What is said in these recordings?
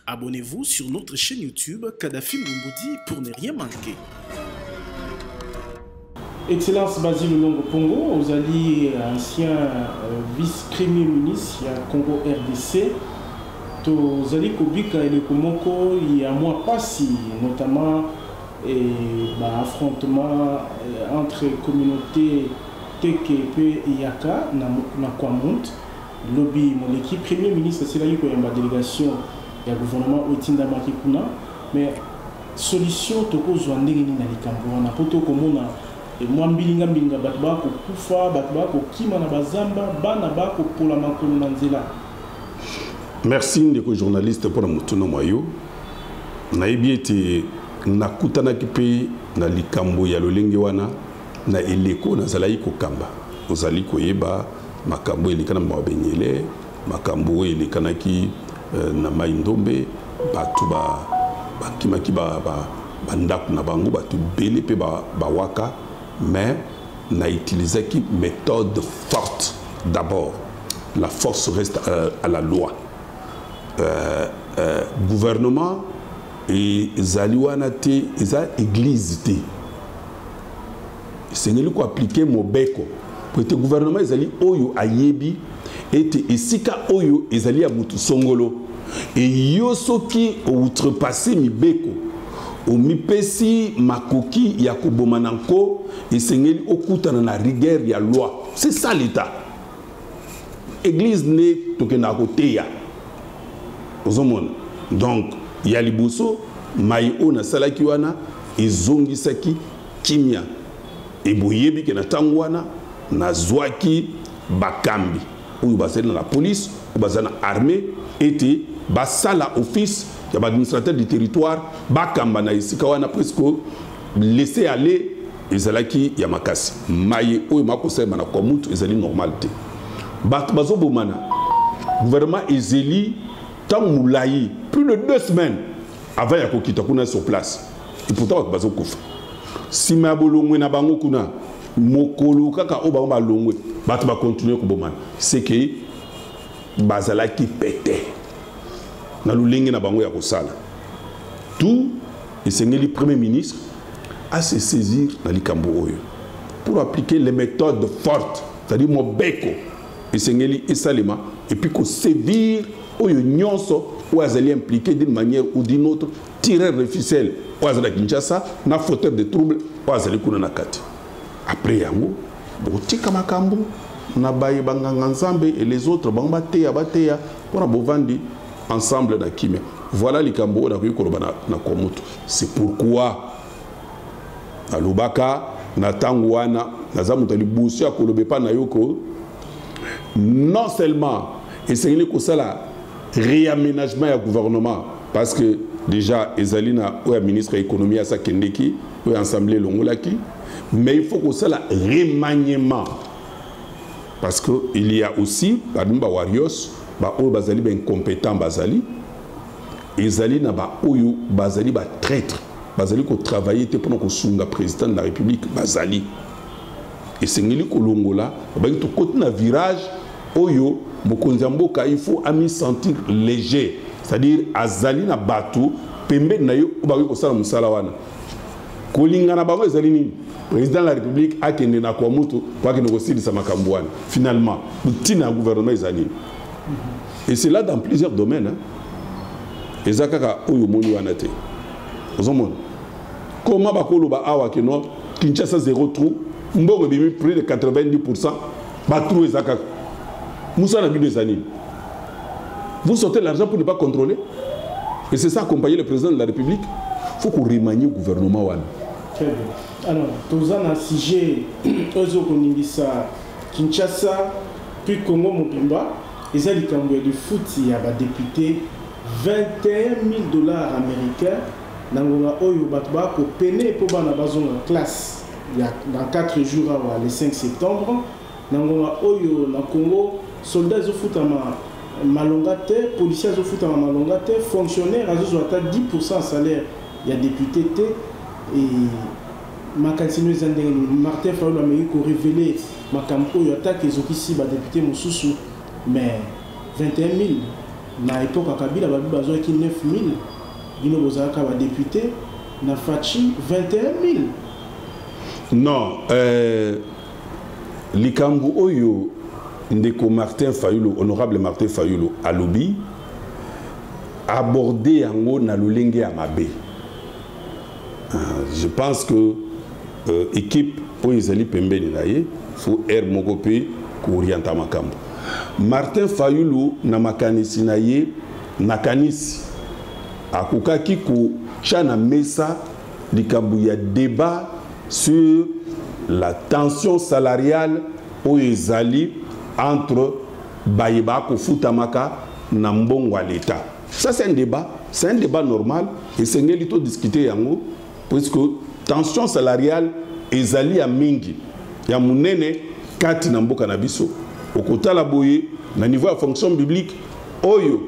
Abonnez-vous sur notre chaîne YouTube Kadhafi Moumoudi pour ne rien manquer. Excellence Basile Longo Pongo, aux alliés ancien vice-premier ministre du Congo RDC, aux alliés Kobika et le Komoko, il y a moins passé, notamment affrontement entre communautés TKP et Yaka, na Kwamont, lobby, mon équipe, premier ministre, c'est là qu'il y a une délégation, il y a le gouvernement Otinda Makikuna, mais solution, toko zouandérini na likambo, na poto komona. Et moi, mbilinga mbilinga batba ko kufa batba ko kima na bazamba bana ba ko pola makolo na nzela. Merci ndeko journaliste pour mutuno moyo. Na ebiete na kutana kipe na likambo ya lolenge wana na eleko na zalai ko kamba. Ozali ko yeba makambo elikana mwabenyele, makambo elikana ki na maindombe batu ba kimaki ba ndaku na bango batu bele pe ba waka. Mais n'a utilisé qui méthode forte. D'abord, la force reste à la loi. Gouvernement et zaliwanate et église te. C'est nous qui appliquer mobeko. Pour être gouvernement ezali oyo ayebi et esika oyo ezali amutu songolo et yosoki outrepassé mibeko. Omipesi makoki ya kobomananko esengeli okutana na rigueur ya loi. C'est ça l'état. Église ne tokena koteya. Ozomona. Donc ya liboso mai ona salaki wana ezongisaki kimia. Eboyebi ke na tangwana na zwaki bakambi. Oyo basali na la police, ou basana armée était basala office l'administrateur du territoire, Bakamba na isika wana presque laisser aller ezalaki ya makasi. Maye oyo makosema na komutu ezali normalité. Bazo bomana. Gouvernement ezeli tant moulayi plus de 2 semaines avant ya kokita kuna sur place. Et pourtant bazo kofa. Si ma bolongwe na bango kuna mokolo kaka o ba longwe, bato ba continuer ko bomana. C'est que bazalaki pété. Na lulenge na bango ya kosala. Tout et c'est le premier ministre à se saisir dans likambo oyo pour appliquer les méthodes fortes, c'est-à-dire mobeko et c'est et salima et puis qu'on sévir oyo nyonso ou azali impliqué d'une manière ou d'une autre tirer le ficelle ou azali Kinshasa na fauteur de trouble ou azali kuna na kati. Après yango botika makambo na baye banganga nzambe et les autres bangba teya pour na bovandi ensemble na kimia. Voilà les cambo na komoto. C'est pourquoi na lubaka na tangwana na zamutali busia kolobe pa na yoko non seulement essayer ko sala réaménagement ya gouvernement parce que déjà ezalina ou ministre économie à sa kendeki ou assemblée longolaki, mais il faut ko sala remaniement parce que il y a aussi badumba warriors ba oyo bazali ba incompétent bazali ezali na ba oyo bazali ba traître bazali ko travailler te pendant ko sunga président de la République bazali et sengeli ko longola ba to côté na virage oyo mokonzi mboka il faut ami sentir léger, c'est-à-dire azali na bato pembe na yo ba ko sala musala wana kolinga na bango ezali ni président de la République a kende na kwa mutu kwa kende ko silisa makambo wana finalement mutina gouvernement ezali. Et c'est là dans plusieurs domaines. Et Zakaka oyo moni wanate. Comment bakolo ba awa keno Kinshasa 0 trou, mbongo bimi plus de 90%, ba trou Zakaka. Moussa na des années. Vous sortez l'argent pour ne pas contrôler. Et c'est ça accompagner le président de la République. Il faut qu'on remanie le gouvernement wana. Très bien. Alors, tous un sujet ozo koningisa Kinshasa puis Congo Mopimba. Les alliés de foot, il y a des députés, $21 000 américains. Nangola Oyo Batba pour peiner pour la classe. Il y a dans 4 jours, le 5 septembre. Nangola Oyo, na Congo, soldats au foot à Malongate, policiers au foot à Malongate, fonctionnaires à 10% salaire. Il y a députés et Makasino Zandeng, Martin Fayoul Amérique a révélé Makampo, il y a attaque les officiers, députés Moussoussou. Mais 21 000, na époque à Kabila babi bazo ki 9000 bino bozaka ba député na Fachi 21000. Non, likambu oyo ndeko Martin Fayulu, honorable Martin Fayulu alobi aborder yango na lolenge ya mabe. Je pense que équipe oyo ezali pembeni na ye faut air moko pe ko orienter makambo. Martin Fayulu na makanisi na ye nakanisi akukaki ko chana mesa likambu ya débat sur la tension salariale oyo ezali entre Bayeba Kofutamaka na mbongo à l'État. Ça c'est un débat normal et c'est ngeli to discuter yango puisque tension salariale ezali ya mingi ya munene kati na mboka na biso okotala boye na niveau ya fonction publique oyo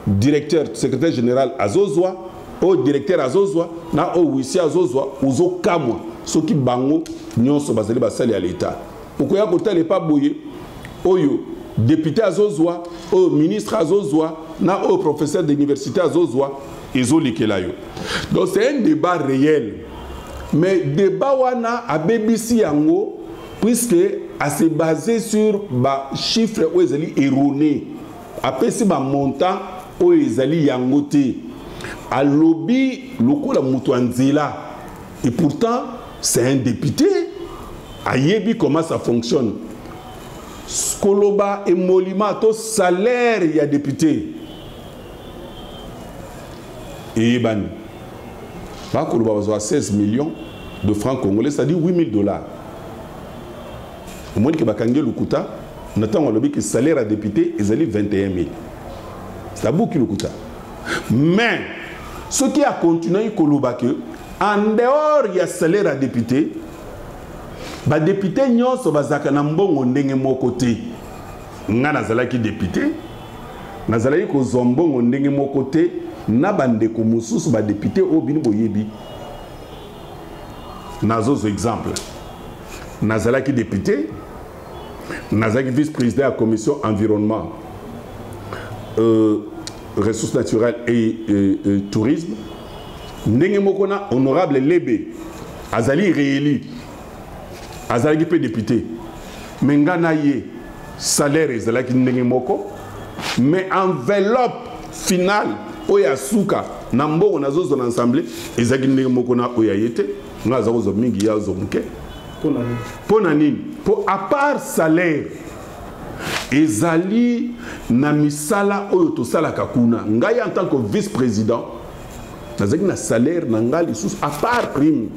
directeur secrétaire général azozwa o directeur azozwa na o wisi azozwa uzokamwa soki bango nyonso bazali basali ya l'État okoya kotala pa boye oyo député azozwa o ministre azozwa na o professeur d'université azozwa ezolikela yo. Donc c'est un débat réel mais débat wana abebisi yango puisque a se basé sur ba chiffre o ezali erroné apesi ba montant o ezali yango te alobi lokola mutu anzela et pourtant c'est un député ayebi comment ça fonctionne. Koloba et Molima to salaire il y a député et Ibani ba Koloba va 16 millions de francs congolais, c'est-à-dire $8,000. Au moins que bakange lukuta natanga lobi que salaire à député ezali 21,000. C'est beaucoup lukuta. Mais ce qui a continué Koloba que en dehors il y a salaire à député ba député nyonso bazaka na mbongo ndenge moko te nga nazalaki député nazalaki ko zombongo ndenge moko te na bandeko mususu ba député o bini boyebi nazozo exemple nazalaki député nazalaki vice-président de la commission environnement ressources naturelles et tourisme ndenge moko na honorable Lebe azali réélu azalaki pe député mais ngana ye salaire ezalaki ndenge moko mais enveloppe finale oya suka na mbongo nazozo na ensemble ezalaki ndenge moko na oya yete nga azakozo mingi ya zomuke pona nini po à part salaire ezali na misala oyo tosalaka kuna ngai en tant que vice-président nazalaki na salaire na ngai lisusu à part prime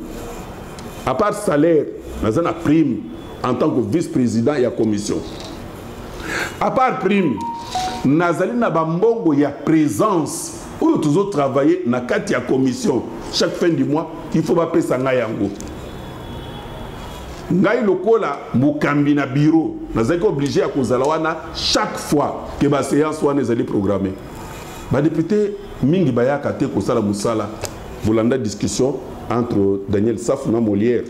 à part salaire dans une prime en tant que vice-président et à commission. À part prime, nazali na bambongo ya présence où toujours travailler na kati ya commission chaque fin du mois il faut pas payer ça yango. Ngai lokola mukambi na bureau nazali obligé à kozala wana chaque fois que ba séance wana ezali programmée. Ba député mingi bayaka te ko sala musala volanda discussion entre Daniel Saf na Molière.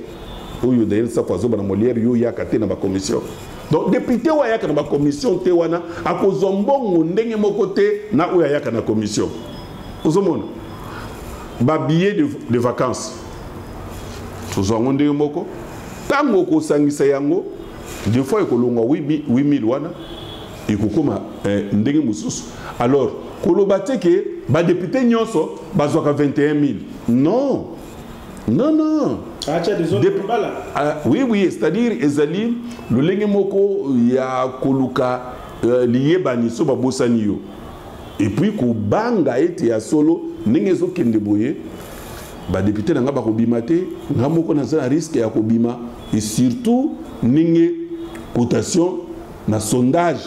Oyo Daniel Saf azoba na Molière yo ya kate na ba commission. Donc député wa ya ka na ba commission te wana akozombongo ndenge moko te na oya ya ka na commission. Ozomona ba billet de vacances. Tozongo ndenge moko tango ko sangisa yango des fois ekolongwa 8,000 wana ekokoma ndenge mususu. Alors koloba te ke ba député nyonso bazwaka 21,000. Non. Non, non. Oui, oui, c'est-à-dire, ezali, le lenge moko ya koluka liye baniso babosani yo. Et puis, ko banga ete ya solo, nengezo kende boye, ba député nanga ba kobima te, nga moko na za risque ya kobima, et surtout, nenge cotation na sondage,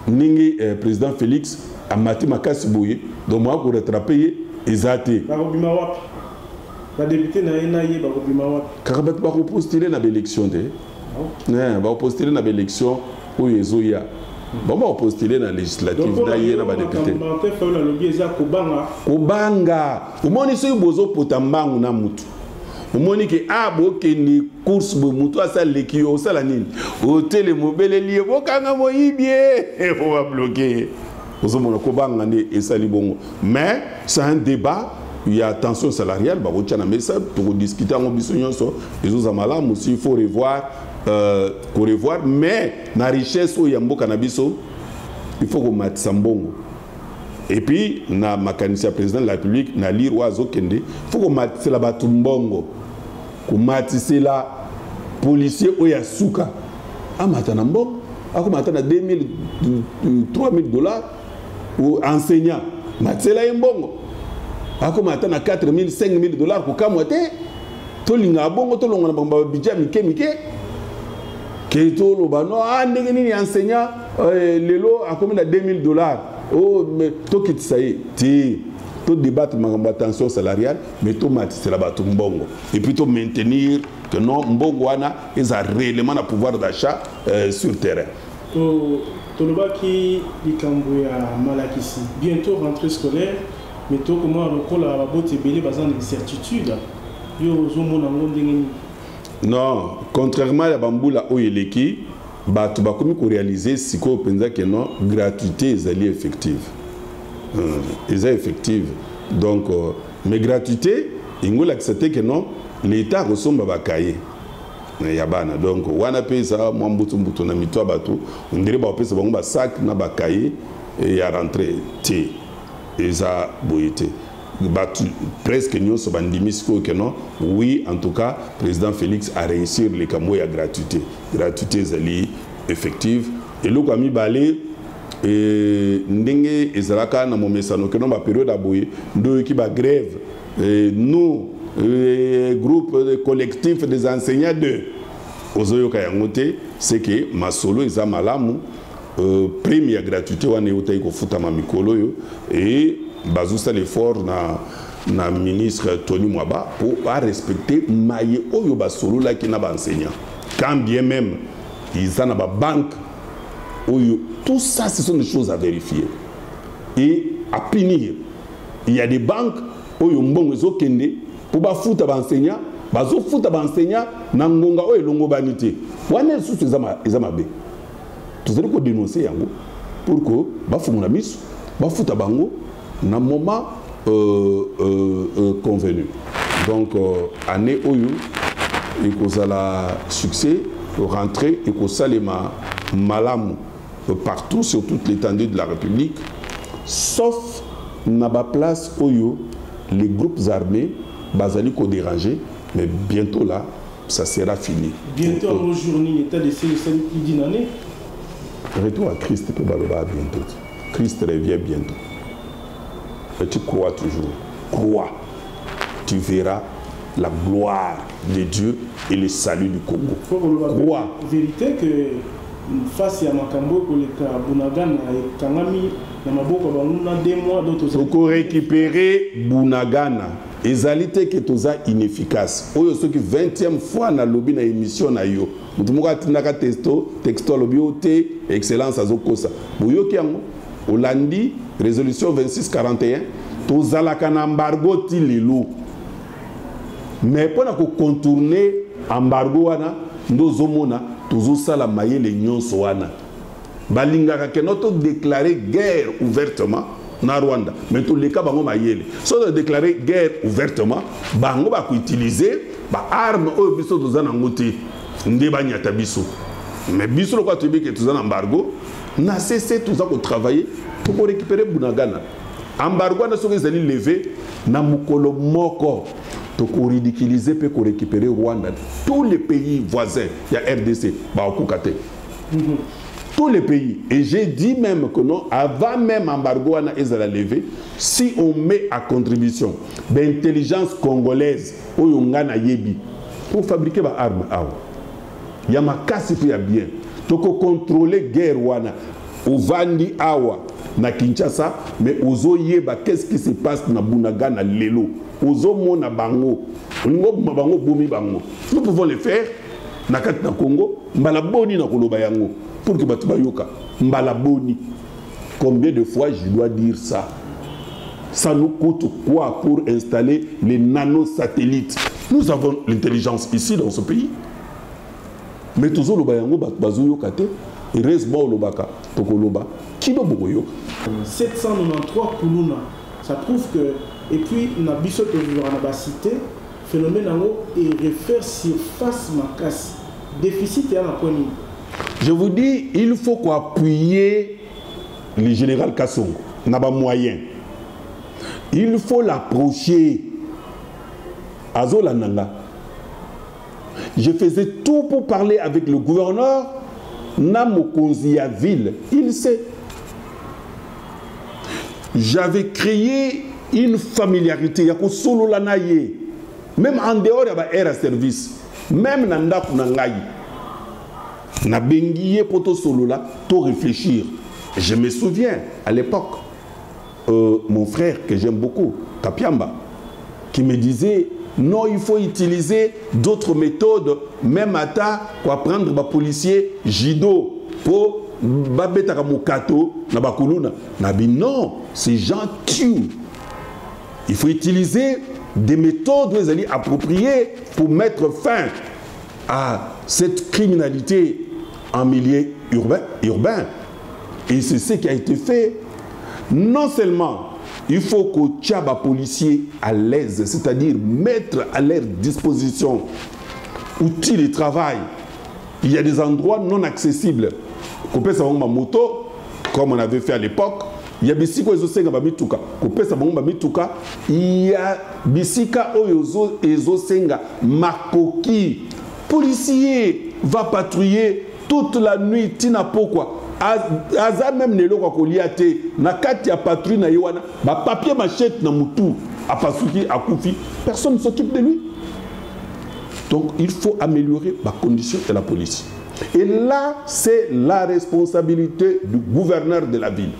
nenge président Félix a mati makasi boye, donc moi ko rattraper ezate. Ba kobima wapi? Ba député na enaye ba kobima wapi? Karabat ba postuler na élection de. Ne, ba postuler na élection o yezoya. Ba ba postuler na législative na ye na ba député. Martin Fayulu alobi eza kobanga. Kobanga. Omoni so bozo potambangu na mutu. Omoni ke abo ke ni course bo mutu asa lekio sala nini? Hotel mobile lié bokanga moyibie. On va bloquer. Mais c'est un débat. Il y a tension salariale, pour discuter en aussi, il faut revoir, mais la richesse où il y a un cannabis, il faut qu'on mette ça bongo. Et puis, na mécanicien président de la République, na lire oiseau kende, il faut qu'on mette la batumbongo, qu'on mette la policier où il y a souka. Ah, maintenant bon, ah, qu'on mette 2000, 3000 $, ou enseignant, mette la mbongo. Ako matana 4 000, 5 000 $ pour kamote. To linga bongo to longa na budget mike. Ke to lo bano ndenge nini enseignant lelo akomi na 2 000 $. Oh mais to kitsaye ti to débattre ma tension salariale mais to matise la bato mbongo et puis to maintenir que non mbongo wana ils a réellement un pouvoir d'achat sur terrain. To lo baki likambo ya malakisi bientôt rentrée scolaire. Mais toi, comment on a la botte belé basée en incertitude. Non, contrairement à Bamboula Oyeleki, tu vas réaliser si tu penses que non, gratuité est effective. Est effective. Donc, mais gratuité, il faut accepter que non, l'État ressemble à Bakaye. Donc, on a payé ça, moi, on a mis toi, on dirait que ça va sac na Bakaye et à rentrer. Et ça, presque nous sommes que non. Oui, en tout cas, le président Félix a réussi les camots à gratuité. Gratuité est effective. Et le Kami Balé, Ndenge et Zalaka, dans mon message, nous avons une période à bouiller, nous qui va grève. Nous, groupe collectif des enseignants de Ozoyo Kayangote, c'est que ma solo est à Malamu. Première gratuité on est au taïko futama mikolo yo et bazousa l'effort na ministre Tony Mwaba pour respecter maye oyo basolo là qui n'a pas enseignant quand bien même ils en a ba banque oyo tout ça ce sont des choses à vérifier et à punir. Il y a des banques oyo mbongo zo kende pour ba futa ba enseignant bazo futa ba enseignant na ngonga oyo longo banité wana sous ezama be. Tout allons dénoncer yango pour que bafungula miso bafuta bango na moment convenu. Donc année oyo ekozala succès rentrer ekosalema malamu partout sur toute l'étendue de la République sauf na ba place oyo les groupes armés bazali ko déranger mais bientôt là ça sera fini. Bientôt aujourd'hui état de sécurité d'une année. Retour à Christ peut baloba bientôt. Christ revient bientôt. Et tu crois toujours. Crois. Tu verras la gloire de Dieu et le salut du Congo. Crois. Vérité que face à Makambo pour les Bunagana et Kangami, na maboko banuna 2 mois d'autres. Pour récupérer Bunagana, ezalité que toza inefficace. Oyo soki 20e fois na lobby na émission na yo. Mutumaka tinaka texto lobby ote excellence azokosa. Boyoki yango Olandi résolution 2641 tozalaka na embargo ti lelo. Mais pour ko contourner embargo wana ndozomona tozosala mayele nyonso wana. Balingaka ke noto déclarer guerre ouvertement na Rwanda. Mais tous les cas bango mayele. So de déclarer guerre ouvertement, bango ba ko utiliser ba arme o biso tozana ngoti ndeba nyata biso. Mais biso lo kwa tobi ke tozana embargo, na cessé tout ça ko travailler pour récupérer Bunagana. Embargo na soki zali levé na mukolo moko. Pour ridiculiser pour récupérer Rwanda. Tous les pays voisins, il y a RDC, tous les pays. Et j'ai dit même que non, avant même embargo à levé, si on met à contribution l'intelligence congolaise pour fabriquer des armes, il y a ma casse qui est bien. Donc contrôler guerre Rwanda, au Vandi Awa, na Kinshasa, mais aux Oyeba, qu'est-ce qui se passe na Bunagana Lelo? Ozomona bango, bango bomi bango. Nous pouvons le faire na Congo, mbalaboni na koloba yango pour que batu bayoka mbalaboni. Combien de fois je dois dire ça? Ça nous coûte quoi pour installer les nanosatellites? Nous avons l'intelligence ici dans ce pays. Mais toujours le bayango batu bazoyoka te, heureusement lobaka tokoloba kino bokoyo 793 kuluna, ça prouve que, et puis na biso to vivre na cité phénomène et refaire surface makasi déficit et à la poignée. Je vous dis, il faut appuyer le général Kassongo, n'a pas moyen. Il faut l'approcher. Azolananga. Je faisais tout pour parler avec le gouverneur Namokonzia ville. Il sait. J'avais créé une familiarité. Même en dehors de l'air à service. Même dans le na bengiye poto solo là, tout réfléchir. Je me souviens à l'époque, mon frère que j'aime beaucoup, Kapiamba, qui me disait non, il faut utiliser d'autres méthodes, même à ta pour prendre les policiers jido pour babeta kamukato na bakuluna. Nabi non, ces gens tuent. Il faut utiliser des méthodes appropriées pour mettre fin à cette criminalité en milieu urbain. Et c'est ce qui a été fait. Non seulement il faut que les policiers à l'aise, c'est-à-dire mettre à leur disposition outils de travail. Il y a des endroits non accessibles. Qu'on peut savoir ma moto, comme on avait fait à l'époque. Il y a bisika ezosenga ba mituka. Qu'on peut savoir ma mituka. Il y a bisika oyo ezosenga makoki. Policier va patrouiller toute la nuit. Tina pourquoi? Aza même nelo kwa koliate na kati ya patrouille na yewana ba papier machette na mutu apasuki akufi, personne ne s'occupe de lui. Donc il faut améliorer la condition de la police. Et là, c'est la responsabilité du gouverneur de la ville.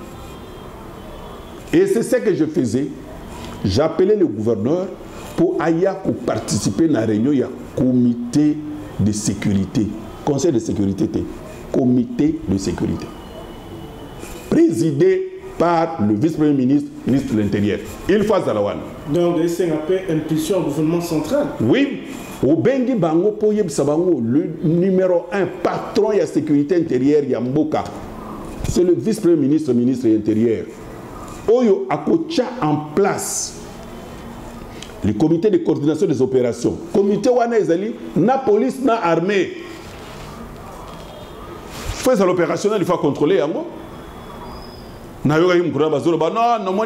Et c'est ce que je faisais. J'appelais le gouverneur pour participer à la réunion du comité de sécurité. Conseil de sécurité. Comité de sécurité. Présidé par le vice-premier ministre, ministre de l'Intérieur. Il faut Zalawan. Donc, c'est un peu impulsion au gouvernement central. Oui. Au Bengi Bango Poyeb Sabango, le numéro 1 patron de la sécurité intérieure Yamboka, c'est le vice-premier ministre, ministre de l'Intérieur. Oyo Akocha en place le comité de coordination des opérations. Comité Wana Ezali, na police, na armée. Face à l'opérationnel, il faut contrôler Yango. Non,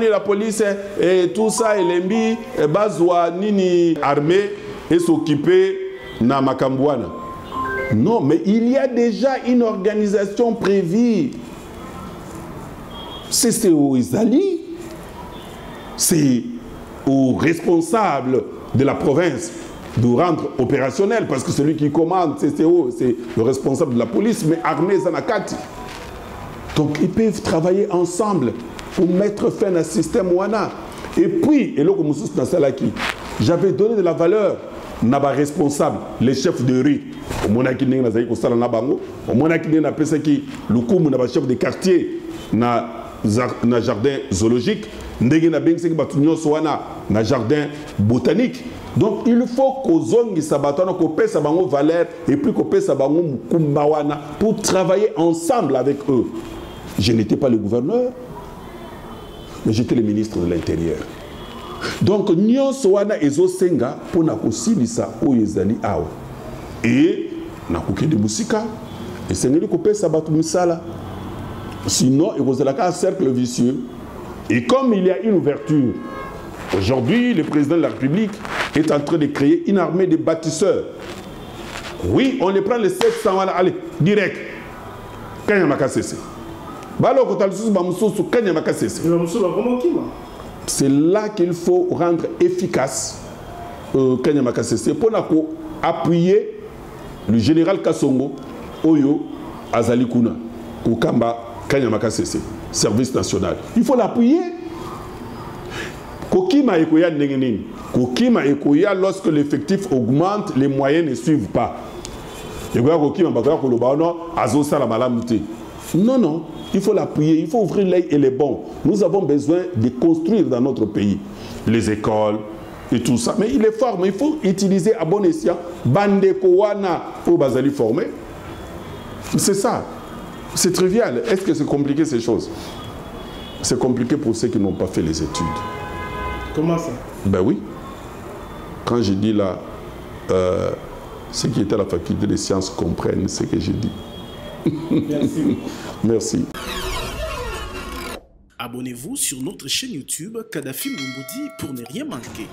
la police et tout ça, et l'embi, et bazwa, nini, armée, et s'occuper na Makambouana. Non, mais il y a déjà une organisation prévue. C'est aux Isali, c'est aux responsables de la province de rendre opérationnel, parce que celui qui commande, c'est le responsable de la police, mais armée Zanakati. Donc ils peuvent travailler ensemble pour mettre fin à ce système Wana. Et puis, j'avais donné de la valeur à responsable, les chefs de rue. Au le chef de quartier na jardin zoologique, na jardin botanique. Donc il faut qu'aux zongi sabatana qu'on paie sa bango valeur et puis qu'on paie sa bango mukumbawana pour travailler ensemble avec eux. Je n'étais pas le gouverneur, mais j'étais le ministre de l'Intérieur. Donc nyon soana ezo senga pour na kosilisa oyezali awa. Et na koke de musika et sengeli ko paie sa batu misala. Sinon il y a un cercle vicieux. Et comme il y a une ouverture, aujourd'hui le président de la République est en train de créer une armée de bâtisseurs. Oui, on les prend les 700, allez, direct. C'est là qu'il faut rendre efficace Kanyama Kassese pour appuyer le général Kassongo, Oyo, Azali Kuna, Kukamba, Kanyama Kassese, service national. Il faut l'appuyer. Kokima Ekoya Nengenin. Kokima Ekoya, lorsque l'effectif augmente, les moyens ne suivent pas. Non, non, il faut l'appuyer, il faut ouvrir l'œil et les bons. Nous avons besoin de construire dans notre pays les écoles et tout ça. Mais il est fort, mais il faut utiliser à bon escient Bande Kowana pour Bazali former. C'est ça. C'est trivial. Est-ce que c'est compliqué ces choses? C'est compliqué pour ceux qui n'ont pas fait les études. Comment ça? Ben oui. Quand je dis là, ceux qui étaient à la faculté des sciences comprennent ce que j'ai dit. Merci. Merci. Abonnez-vous sur notre chaîne YouTube Kadhafi Moumoudi pour ne rien manquer.